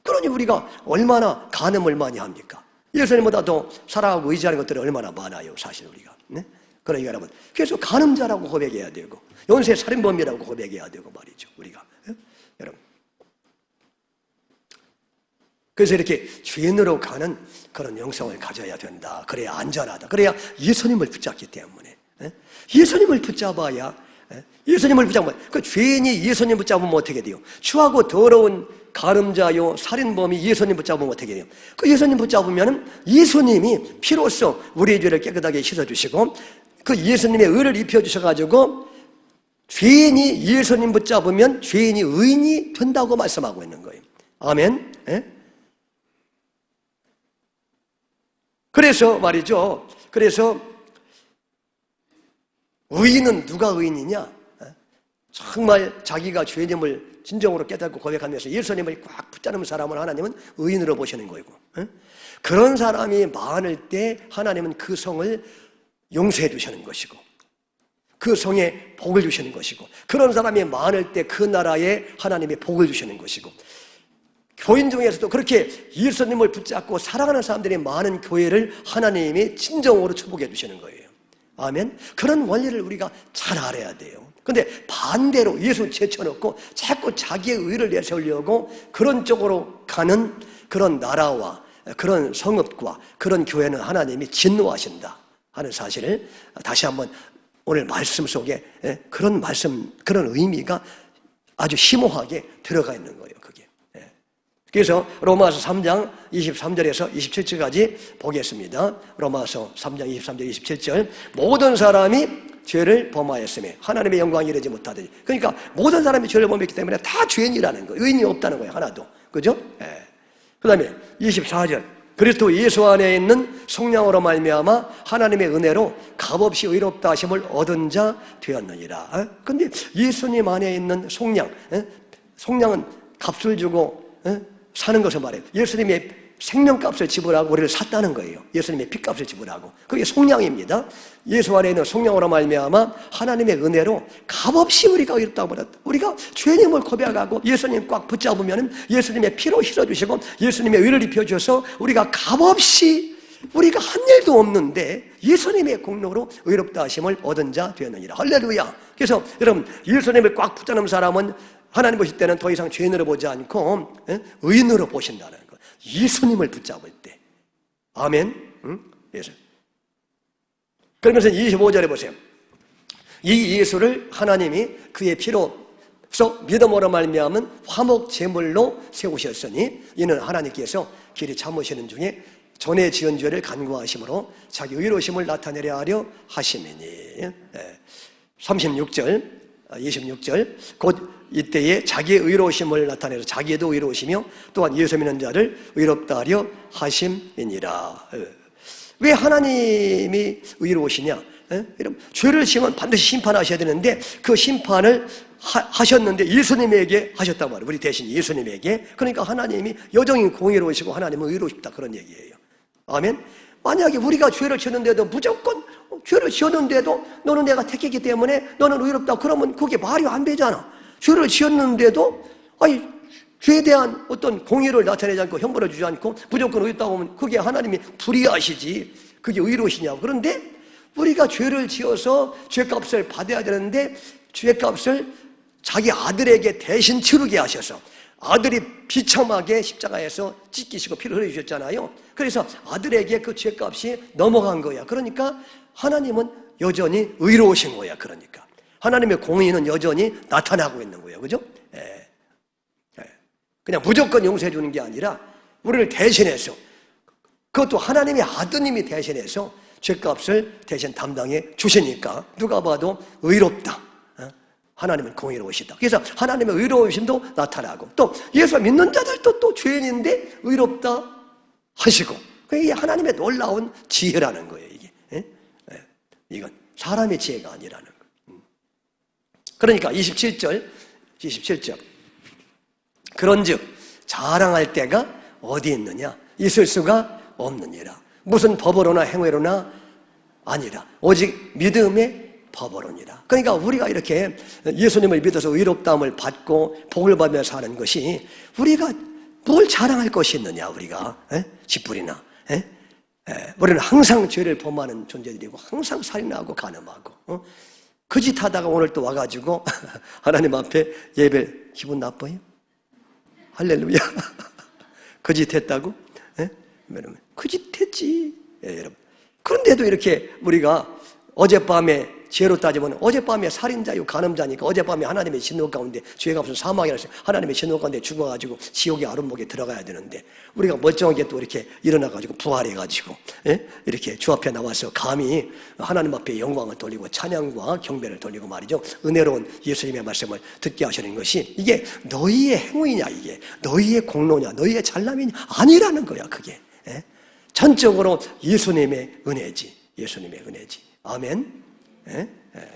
그러니 우리가 얼마나 간음을 많이 합니까? 예수님보다 더 사랑하고 의지하는 것들이 얼마나 많아요, 사실 우리가. 그러니까 여러분, 그래서 간음자라고 고백해야 되고 연쇄 살인범이라고 고백해야 되고 말이죠, 우리가. 여러분, 그래서 이렇게 죄인으로 가는 그런 영성을 가져야 된다. 그래야 안전하다. 그래야 예수님을 붙잡기 때문에. 예수님을 붙잡아야, 예수님을 붙잡으면, 그 죄인이 예수님 붙잡으면 어떻게 돼요? 추하고 더러운 가늠자요 살인범이 예수님 붙잡으면 어떻게 돼요? 그 예수님 붙잡으면 예수님이 피로써 우리의 죄를 깨끗하게 씻어주시고 그 예수님의 의를 입혀주셔가지고 죄인이 예수님 붙잡으면 죄인이 의인이 된다고 말씀하고 있는 거예요. 아멘. 그래서 말이죠. 그래서 의인은 누가 의인이냐? 정말 자기가 죄인임을 진정으로 깨닫고 고백하면서 예수님을 꽉 붙잡는 사람을 하나님은 의인으로 보시는 거고, 그런 사람이 많을 때 하나님은 그 성을 용서해 주시는 것이고 그 성에 복을 주시는 것이고, 그런 사람이 많을 때 그 나라에 하나님의 복을 주시는 것이고, 교인 중에서도 그렇게 예수님을 붙잡고 사랑하는 사람들이 많은 교회를 하나님이 진정으로 축복해 주시는 거예요. 아멘. 그런 원리를 우리가 잘 알아야 돼요. 근데 반대로 예수 제쳐놓고 자꾸 자기의 의를 내세우려고 그런 쪽으로 가는 그런 나라와 그런 성읍과 그런 교회는 하나님이 진노하신다 하는 사실을 다시 한번 오늘 말씀 속에 그런 말씀, 그런 의미가 아주 심오하게 들어가 있는 거예요, 그게. 그래서 로마서 3장 23절에서 27절까지 보겠습니다. 로마서 3장 23절 27절. 모든 사람이 죄를 범하였으며 하나님의 영광에 이르지 못하더니, 그러니까 모든 사람이 죄를 범했기 때문에 다 죄인이라는 거예요. 의인이 없다는 거예요, 하나도. 그죠? 그 다음에 24절. 그리스도 예수 안에 있는 속량으로 말미암아 하나님의 은혜로 값없이 의롭다 하심을 얻은 자 되었느니라. 근데 예수님 안에 있는 속량, 속량은 값을 주고 사는 것을 말해요. 예수님의 생명값을 지불하고 우리를 샀다는 거예요. 예수님의 피값을 지불하고. 그게 속량입니다. 예수 안에 있는 속량으로 말미암아 하나님의 은혜로 값없이 우리가 의롭다고 받았다. 우리가 죄님을 고백하고 예수님 꽉 붙잡으면 예수님의 피로 씻어주시고 예수님의 의를 입혀주셔서 우리가 값없이, 우리가 한 일도 없는데 예수님의 공로로 의롭다 하심을 얻은 자 되었느니라. 할렐루야. 그래서 여러분, 예수님을 꽉 붙잡는 사람은 하나님 보실 때는 더 이상 죄인으로 보지 않고 의인으로 보신다는 거예요. 예수님을 붙잡을 때. 아멘. 예수. 그러면서 25절에 보세요. 이 예수를 하나님이 그의 피로서 믿음으로 말미암은 화목 제물로 세우셨으니 이는 하나님께서 길이 참으시는 중에 전에 지은 죄를 간구하심으로 자기 의로우심을 나타내려 하려 하심이니. 36절 26절. 곧 이때에 자기의 의로우심을 나타내서 자기도 의로우시며 또한 예수 믿는 자를 의롭다 하려 하심이니라. 왜 하나님이 의로우시냐? 여러분, 죄를 지으면 반드시 심판하셔야 되는데 그 심판을 하셨는데 예수님에게 하셨단 말이에요. 우리 대신 예수님에게. 그러니까 하나님이 여전히 공의로우시고 하나님은 의로우시다, 그런 얘기예요. 아멘. 만약에 우리가 죄를 지었는데도 무조건 죄를 지었는데도 너는 내가 택했기 때문에 너는 의롭다, 그러면 그게 말이 안 되잖아. 죄를 지었는데도 죄에 대한 어떤 공의를 나타내지 않고 형벌을 주지 않고 무조건 의롭다고 하면 그게 하나님이 불의하시지, 그게 의로우시냐고. 그런데 우리가 죄를 지어서 죄값을 받아야 되는데 죄값을 자기 아들에게 대신 치르게 하셔서 아들이 비참하게 십자가에서 찢기시고 피를 흘려주셨잖아요. 그래서 아들에게 그 죄값이 넘어간 거야. 그러니까 하나님은 여전히 의로우신 거야. 그러니까 하나님의 공의는 여전히 나타나고 있는 거예요. 그죠? 그냥 무조건 용서해 주는 게 아니라 우리를 대신해서, 그것도 하나님의 아드님이 대신해서 죄값을 대신 담당해 주시니까 누가 봐도 의롭다. 하나님은 공의로우시다. 그래서 하나님의 의로우심도 나타나고, 또 예수 믿는 자들도 또 죄인인데 의롭다 하시고, 이게 하나님의 놀라운 지혜라는 거예요. 이게 이건 사람의 지혜가 아니라는 거예요. 그러니까 27절 그런즉 자랑할 때가 어디 있느냐? 있을 수가 없느니라. 무슨 법으로나 행위로나 아니라 오직 믿음의 법으로니라. 그러니까 우리가 이렇게 예수님을 믿어서 의롭다함을 받고 복을 받으며 사는 것이, 우리가 뭘 자랑할 것이 있느냐? 우리가 짓부리나 우리는 항상 죄를 범하는 존재들이고 항상 살인하고 간음하고 그 짓 하다가 오늘 또 와가지고 하나님 앞에 예배, 기분 나빠요? 할렐루야. 거짓했다고? 예? 거짓했지. 예, 여러분. 그런데도 이렇게 우리가 어젯밤에 죄로 따지면 어젯밤에 살인자요 간음자니까 어젯밤에 하나님의 진노 가운데 죄가 없어서 사망이라 했어요. 하나님의 진노 가운데 죽어가지고 지옥의 아름목에 들어가야 되는데 우리가 멀쩡하게 또 이렇게 일어나가지고 부활해가지고 예? 이렇게 주 앞에 나와서 감히 하나님 앞에 영광을 돌리고 찬양과 경배를 돌리고 말이죠. 은혜로운 예수님의 말씀을 듣게 하시는 것이 이게 너희의 행위냐, 이게 너희의 공로냐, 너희의 잘남이냐 아니라는 거야. 그게 예? 전적으로 예수님의 은혜지. 예수님의 은혜지. 아멘. 예? 예.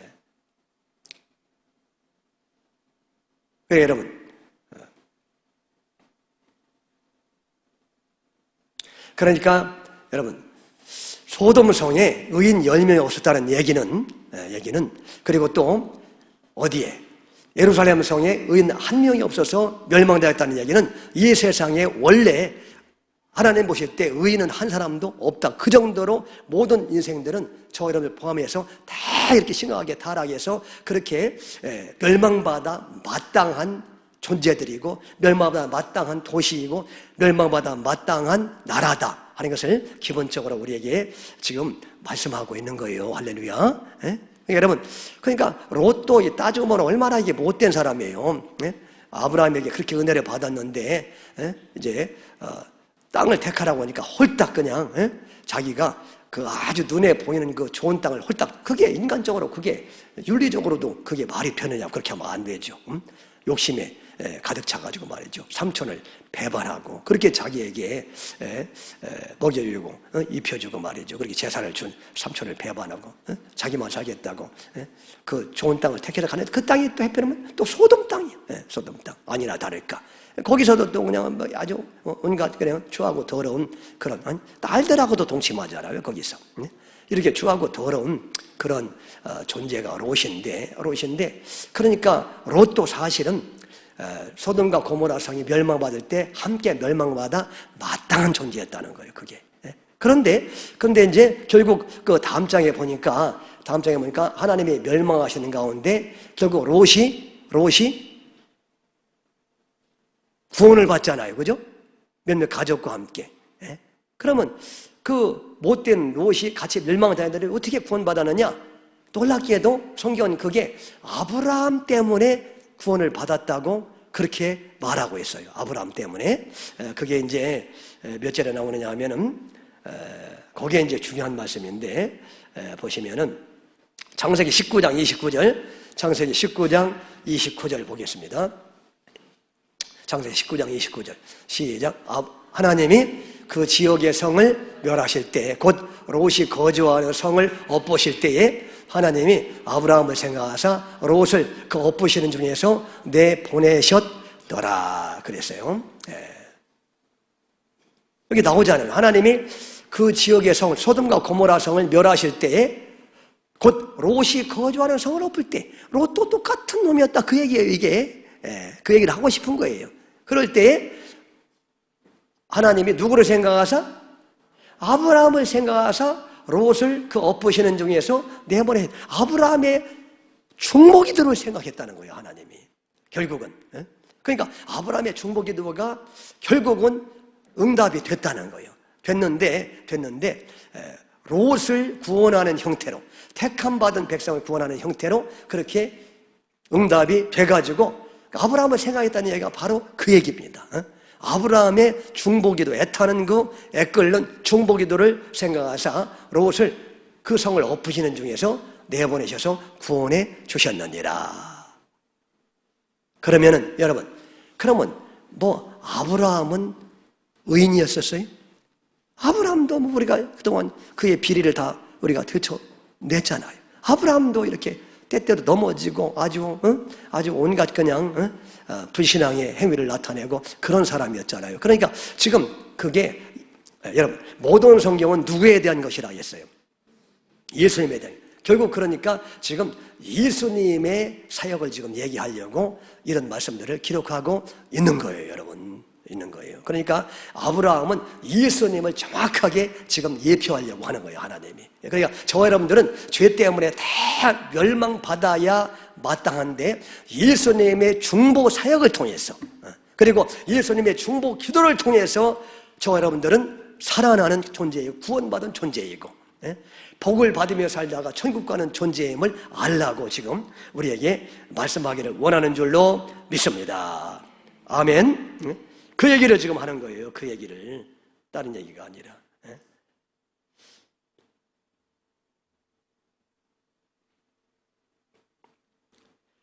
그래, 여러분. 그러니까, 여러분, 소돔성에 의인 10명이 없었다는 얘기는, 그리고 또, 어디에? 예루살렘 성에 의인 1명이 없어서 멸망되었다는 얘기는 이 세상에 원래 하나님 보실 때 의인은 한 사람도 없다. 그 정도로 모든 인생들은 저 여러분을 포함해서 다 이렇게 심각하게 타락해서 그렇게 멸망받아 마땅한 존재들이고 멸망받아 마땅한 도시이고 멸망받아 마땅한 나라다 하는 것을 기본적으로 우리에게 지금 말씀하고 있는 거예요. 할렐루야. 예? 여러분, 그러니까 롯도 따지고 보면 얼마나 이게 못된 사람이에요. 예? 아브라함에게 그렇게 은혜를 받았는데 이제 땅을 택하라고 하니까 홀딱 그냥 자기가 그 아주 눈에 보이는 그 좋은 땅을 홀딱, 그게 인간적으로 그게 윤리적으로도 그게 말이 되느냐, 그렇게 하면 안 되죠. 욕심에 가득 차가지고 말이죠. 삼촌을 배반하고 그렇게 자기에게 먹여주고 입혀주고 말이죠. 그렇게 재산을 준 삼촌을 배반하고 자기만 살겠다고 그 좋은 땅을 택해서 가는데 그 땅이 또 해펴면 또 소돔 땅이에요. 소돔 땅 아니나 다를까. 거기서도 또 그냥 아주 온갖 그냥 추하고 더러운 그런 딸들하고도 동침하잖아요. 거기서 이렇게 추하고 더러운 그런 존재가 롯인데 그러니까 롯도 사실은 소돔과 고모라 성이 멸망받을 때 함께 멸망받아 마땅한 존재였다는 거예요. 그게. 그런데 이제 결국 그 다음 장에 보니까 하나님이 멸망하시는 가운데 결국 롯이 구원을 받잖아요. 그죠? 몇몇 가족과 함께. 예? 그러면 그 못된 롯이 같이 멸망당했는데 어떻게 구원받았느냐? 놀랍게도 성경은 그게 아브라함 때문에 구원을 받았다고 그렇게 말하고 있어요. 아브라함 때문에. 그게 이제 몇 절에 나오느냐 하면은 거기에 이제 중요한 말씀인데 보시면은 창세기 19장 29절, 창세기 19장 29절 보겠습니다. 창세기 19장 29절 시작. 하나님이 그 지역의 성을 멸하실 때, 곧 롯이 거주하는 성을 엎으실 때에 하나님이 아브라함을 생각하사 롯을 그 엎으시는 중에서 내보내셨더라 그랬어요. 여기 나오잖아요. 하나님이 그 지역의 성, 소돔과 고모라 성을 멸하실 때에 곧 롯이 거주하는 성을 엎을 때, 롯도 똑같은 놈이었다 그 얘기예요. 이게 그 얘기를 하고 싶은 거예요. 그럴 때 하나님이 누구를 생각하사? 아브라함을 생각하사 롯을 그 엎으시는 중에서 내보내. 아브라함의 중보기도를 생각했다는 거예요. 하나님이 결국은. 그러니까 아브라함의 중보기도가 결국은 응답이 됐다는 거예요. 됐는데 롯을 구원하는 형태로, 택함받은 백성을 구원하는 형태로 그렇게 응답이 돼가지고 아브라함을 생각했다는 얘기가 바로 그 얘기입니다. 아브라함의 중보기도, 애타는 그 애끓는 중보기도를 생각하사 롯을 그 성을 엎으시는 중에서 내보내셔서 구원해 주셨느니라. 그러면은 여러분, 뭐 아브라함은 의인이었었어요? 아브라함도 뭐 우리가 그동안 그의 비리를 다 우리가 들춰냈잖아요. 아브라함도 이렇게 때때로 넘어지고 아주 온갖 그냥 불신앙의 행위를 나타내고 그런 사람이었잖아요. 그러니까 지금 그게 여러분 모든 성경은 누구에 대한 것이라 했어요? 예수님에 대한. 결국 그러니까 지금 예수님의 사역을 지금 얘기하려고 이런 말씀들을 기록하고 있는 거예요, 여러분. 있는 거예요. 그러니까 아브라함은 예수님을 정확하게 지금 예표하려고 하는 거예요, 하나님이. 그러니까 저와 여러분들은 죄 때문에 다 멸망받아야 마땅한데 예수님의 중보 사역을 통해서 그리고 예수님의 중보 기도를 통해서 저와 여러분들은 살아나는 존재이고 구원받은 존재이고 복을 받으며 살다가 천국 가는 존재임을 알라고 지금 우리에게 말씀하기를 원하는 줄로 믿습니다. 아멘. 그 얘기를 지금 하는 거예요. 그 얘기를. 다른 얘기가 아니라.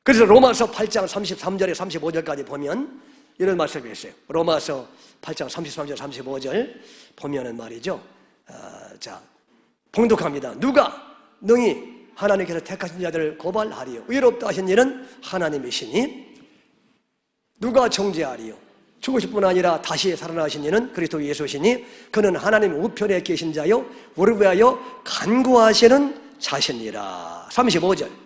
그래서 로마서 8장 33절에 35절까지 보면 이런 말씀이 있어요. 로마서 8장 33절 35절 보면은 말이죠. 자, 봉독합니다. 누가 능히 하나님께서 택하신 자들을 고발하리요. 의롭다 하신 이는 하나님이시니 누가 정죄하리요. 죽으실 뿐 아니라 다시 살아나신 이는 그리스도 예수시니 그는 하나님 우편에 계신 자요 우리 위하여 간구하시는 자신이라. 35절.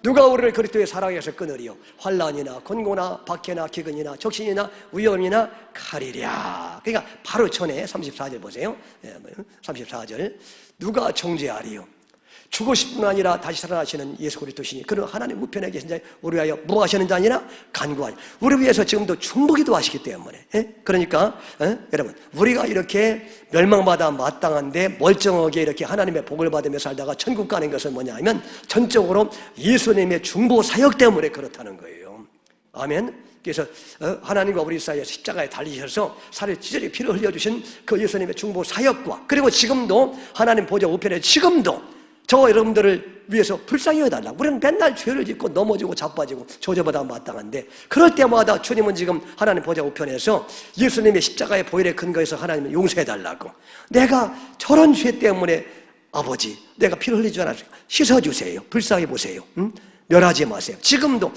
누가 우리를 그리스도의 사랑에서 끊으리요. 환난이나 곤고나 박해나 기근이나 적신이나 위험이나 칼이랴. 그러니까 바로 전에 34절 보세요. 34절. 누가 정죄하리요. 죽으실 뿐 아니라 다시 살아나시는 예수 그리스도시니 그는 하나님 우편에 계신 자에 우리 위하여 무하시는 자 아니라 간구하니 우리 위해서 지금도 중보기도 하시기 때문에 그러니까 여러분 우리가 이렇게 멸망받아 마땅한데 멀쩡하게 이렇게 하나님의 복을 받으며 살다가 천국 가는 것은 뭐냐 하면 전적으로 예수님의 중보 사역 때문에 그렇다는 거예요. 아멘. 그래서 하나님과 우리 사이에 십자가에 달리셔서 살을 찢어지 피를 흘려주신 그 예수님의 중보 사역과 그리고 지금도 하나님 보좌 우편에 지금도 저와 여러분들을 위해서 불쌍히 여겨달라. 우리는 맨날 죄를 짓고 넘어지고 자빠지고 저주받아 마땅한데 그럴 때마다 주님은 지금 하나님 보좌 우편에서 예수님의 십자가의 보혈에 근거해서 하나님을 용서해달라고. 내가 저런 죄 때문에 아버지 내가 피를 흘리지 않았어요. 씻어주세요. 불쌍히 보세요. 멸하지 마세요. 지금도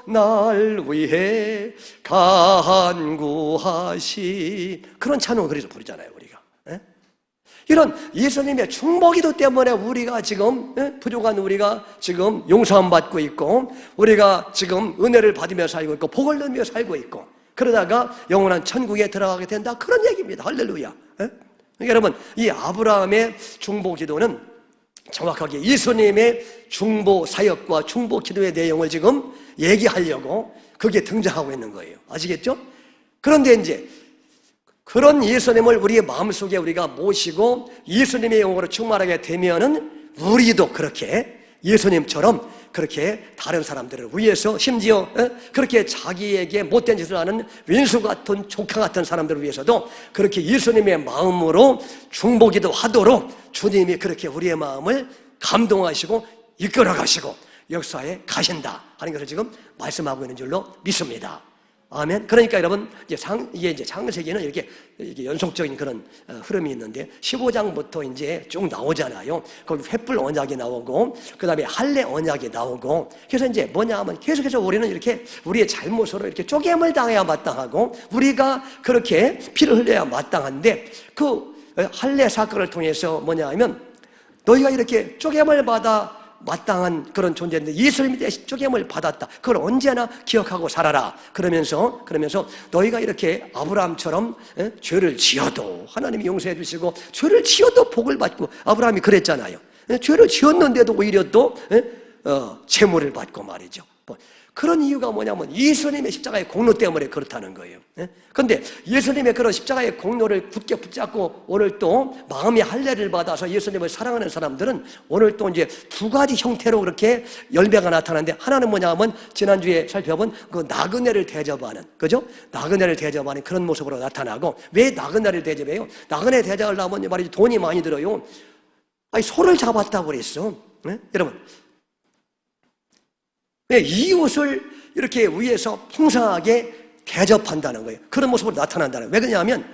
날 위해 간구하시 그런 찬송을 그래서 부르잖아요 우리가. 이런 예수님의 중보기도 때문에 우리가 지금 부족한 우리가 지금 용서함 받고 있고 우리가 지금 은혜를 받으며 살고 있고 복을 누리며 살고 있고 그러다가 영원한 천국에 들어가게 된다 그런 얘기입니다. 할렐루야. 그러니까 여러분 이 아브라함의 중보기도는 정확하게 예수님의 중보 사역과 중보 기도의 내용을 지금 얘기하려고 그게 등장하고 있는 거예요. 아시겠죠? 그런데 이제 그런 예수님을 우리의 마음속에 우리가 모시고 예수님의 영으로 충만하게 되면은 우리도 그렇게 예수님처럼 그렇게 다른 사람들을 위해서 심지어 그렇게 자기에게 못된 짓을 하는 윈수 같은 조카 같은 사람들을 위해서도 그렇게 예수님의 마음으로 중보기도 하도록 주님이 그렇게 우리의 마음을 감동하시고 이끌어 가시고 역사에 가신다 하는 것을 지금 말씀하고 있는 줄로 믿습니다. 아멘. 그러니까 여러분 이게 이제 창세기는 이렇게 연속적인 그런 흐름이 있는데 15장부터 이제 쭉 나오잖아요. 거기 횃불 언약이 나오고 그다음에 할례 언약이 나오고 그래서 이제 뭐냐 하면 계속해서 우리는 이렇게 우리의 잘못으로 이렇게 쪼개임을 당해야 마땅하고 우리가 그렇게 피를 흘려야 마땅한데 그 할례 사건을 통해서 뭐냐 하면 너희가 이렇게 쪼개임을 받아 마땅한 그런 존재인데 예수님이 대신 쪼개임을 받았다. 그걸 언제나 기억하고 살아라. 그러면서 너희가 이렇게 아브라함처럼 죄를 지어도 하나님이 용서해 주시고 죄를 지어도 복을 받고 아브라함이 그랬잖아요. 죄를 지었는데도 오히려 또 재물을 받고 말이죠. 그런 이유가 뭐냐면 예수님의 십자가의 공로 때문에 그렇다는 거예요. 그런데 예수님의 그런 십자가의 공로를 굳게 붙잡고 오늘 또 마음의 할례를 받아서 예수님을 사랑하는 사람들은 오늘 또 이제 두 가지 형태로 그렇게 열매가 나타나는데 하나는 뭐냐면 지난주에 살펴본 그 나그네를 대접하는 그죠? 나그네를 대접하는 그런 모습으로 나타나고 왜 나그네를 대접해요? 나그네 대접을 하면 말이지 돈이 많이 들어요. 아니 소를 잡았다고 그랬어. 여러분 이웃을 이렇게 위해서 풍성하게 대접한다는 거예요. 그런 모습으로 나타난다는 거예요. 왜 그러냐면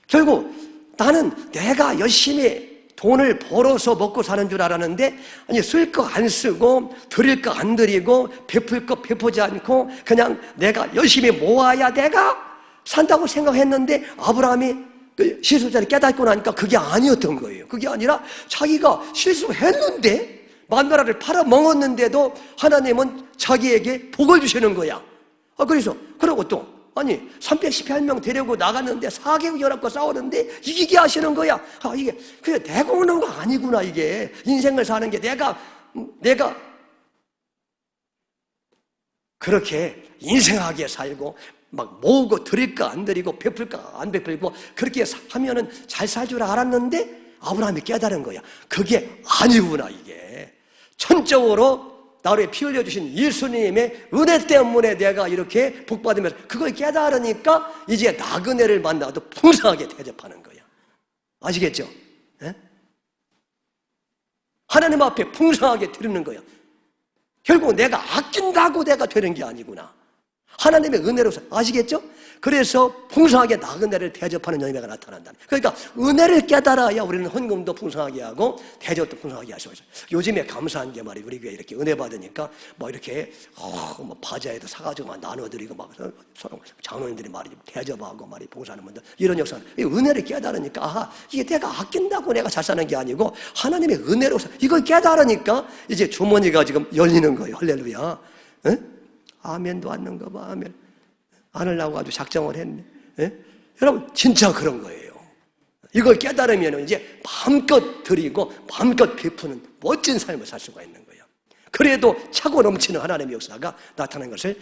결국 나는 내가 열심히 돈을 벌어서 먹고 사는 줄 알았는데 아니 쓸 거 안 쓰고 드릴 거 안 드리고 베풀 거 베푸지 않고 그냥 내가 열심히 모아야 내가 산다고 생각했는데 아브라함이 그 실수자를 깨닫고 나니까 그게 아니었던 거예요. 그게 아니라 자기가 실수했는데 만나라를 팔아먹었는데도 하나님은 자기에게 복을 주시는 거야. 그러고 또 아니 318명 데리고 나갔는데 4개국 연합과 싸우는데 이기게 하시는 거야. 이게 그게 내 공로가 아니구나. 이게 인생을 사는 게 내가 그렇게 인생하게 살고 막 모으고 드릴까 안 드리고 베풀까 안 베풀고 그렇게 하면은 잘 살 줄 알았는데 아브라함이 깨달은 거야. 그게 아니구나. 이게 천적으로 나를 위해 피 흘려주신 예수님의 은혜 때문에 내가 이렇게 복받으면서 그걸 깨달으니까 이제 나그네를 만나도 풍성하게 대접하는 거야. 아시겠죠? 예? 하나님 앞에 풍성하게 드리는 거야. 결국 내가 아낀다고 내가 되는 게 아니구나. 하나님의 은혜로서. 아시겠죠? 그래서 풍성하게 나그네를 대접하는 열매가 나타난다. 그러니까 은혜를 깨달아야 우리는 헌금도 풍성하게 하고 대접도 풍성하게 할 수 있어요. 요즘에 감사한 게 말이에요. 우리 교회 이렇게 은혜 받으니까 뭐 이렇게 뭐 바자에도 사가지고 막 나눠드리고 막 장로님들이 말이죠. 대접하고 말이 봉사하는 분들 이런 역사. 이 은혜를 깨달으니까 아하, 이게 내가 아낀다고 내가 잘 사는 게 아니고 하나님의 은혜로서 이걸 깨달으니까 이제 주머니가 지금 열리는 거예요. 할렐루야. 응? 아멘도 않는가 봐. 아멘. 안 하려고 아주 작정을 했네. 예? 여러분 진짜 그런 거예요. 이걸 깨달으면 이제 마음껏 드리고 마음껏 베푸는 멋진 삶을 살 수가 있는 거예요. 그래도 차고 넘치는 하나님의 역사가 나타나는 것을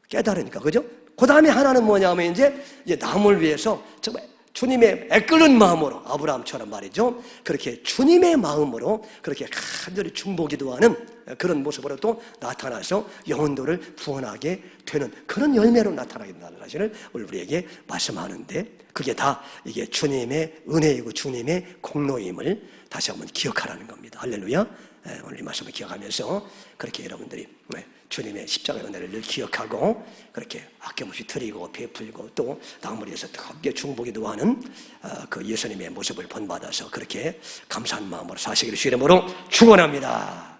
깨달으니까. 그죠? 그 다음에 하나는 뭐냐면 이제 남을 위해서 정말 주님의 애끓는 마음으로 아브라함처럼 말이죠. 그렇게 주님의 마음으로 그렇게 간절히 중보기도하는 그런 모습으로 또 나타나서 영혼들을 구원하게 되는 그런 열매로 나타나게 된다는 사실을 우리에게 말씀하는데 그게 다 이게 주님의 은혜이고 주님의 공로임을 다시 한번 기억하라는 겁니다. 할렐루야. 오늘 이 말씀을 기억하면서 그렇게 여러분들이 주님의 십자가의 은혜를 늘 기억하고 그렇게 아낌없이 드리고 베풀고 또 남을 위해서 뜨겁게 중보기도 하는 그 예수님의 모습을 본받아서 그렇게 감사한 마음으로 사시기를 주의 이름으로 축원합니다.